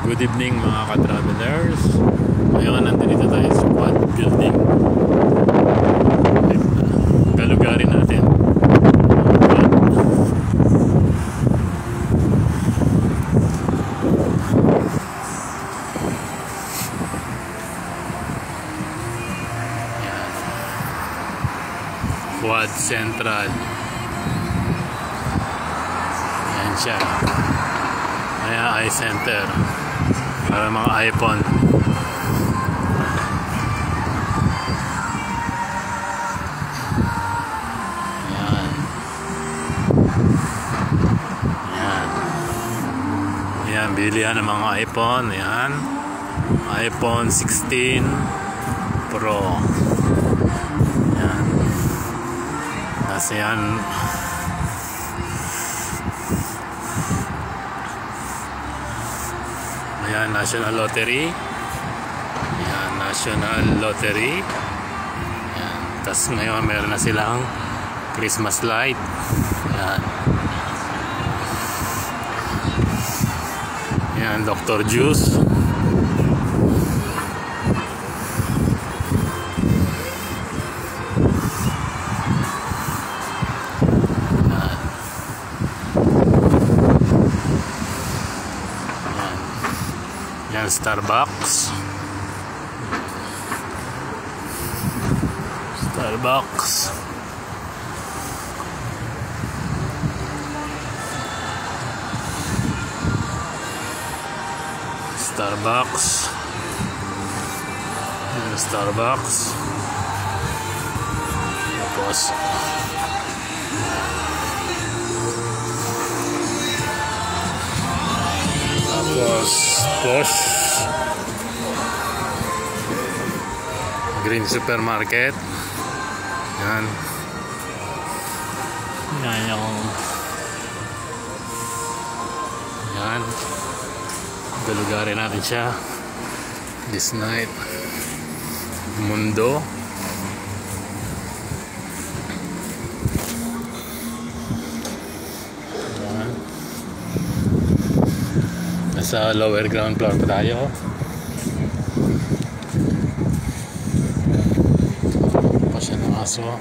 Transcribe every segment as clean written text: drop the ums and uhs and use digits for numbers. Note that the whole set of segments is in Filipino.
Good evening mga ka-travelers. Ngayon nandito tayo sa Quad Building. Galugarin natin. Yan. Quad Central. Yan siya. Ayan, iCenter para mga iPhone. Ayan. Ayan. Ayan, bilihan ng mga iPhone. Ayan, iPhone 16 Pro. Ayan. Kasi yan Ayan, National Lottery. Ayan, National Lottery. Ayan. Tapos ngayon meron na silang Christmas light. Ayan. Ayan, Dr. Juice. Yan, Starbucks. Starbucks. Starbucks. Yan, Starbucks. Tapos Green Supermarket. Yan. Yan yung yan. Galugarin natin siya this night. Mundo. Yan. Nasa lower ground floor pa tayo. Pa siya ng aso.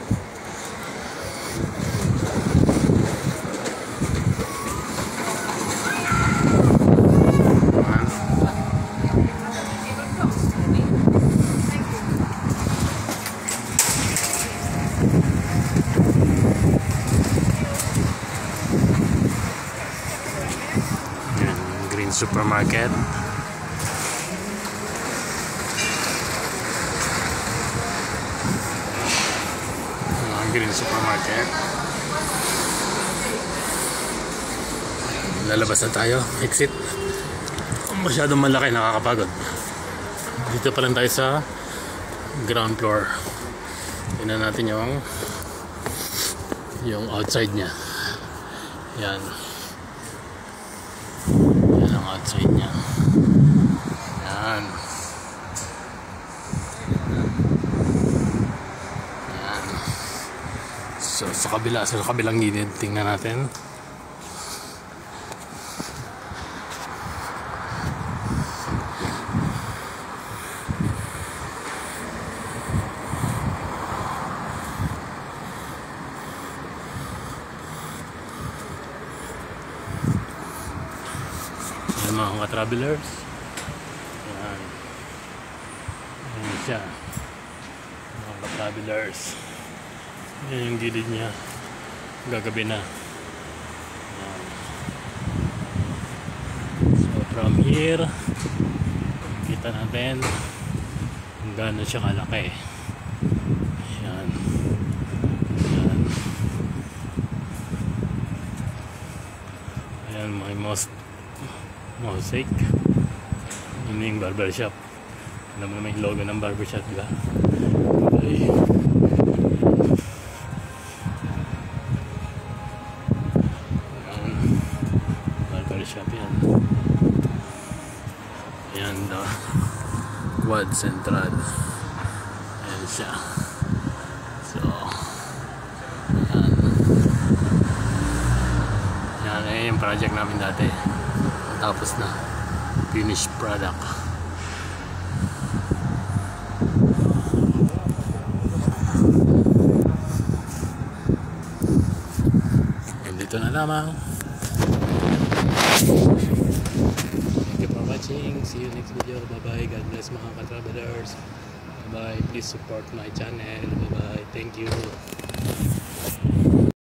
Green Supermarket. Green Supermarket. Lalabas na tayo. Exit. Masyadong malaki, nakakapagod. Dito pa lang tayo sa ground floor. Tingnan natin yung outside niya. Yan. Yan ang outside niya. Yan. Yan. So sa kabilang gilid, tingnan natin. Yan mga travelers. Yan. Yan siya. Mga travelers. Yan yung gilid niya. Gagabi na. Yan. So from here, kita natin kung gaano siya kalaki. Yan. Yan. Ayan, may mosaic. Yun yung barbershop. Alam mo naman yung logo ng barbershop, diba? Okay. Barbershop yan. Ayan, Quad Central. Ayan siya. So ayan. Ayan yung project namin dati. Tapos na. finished product. And dito na lamang. Thank you for watching. See you next video. Bye bye. God bless mga ka-travelers. Bye bye. Please support my channel. Bye bye. Thank you.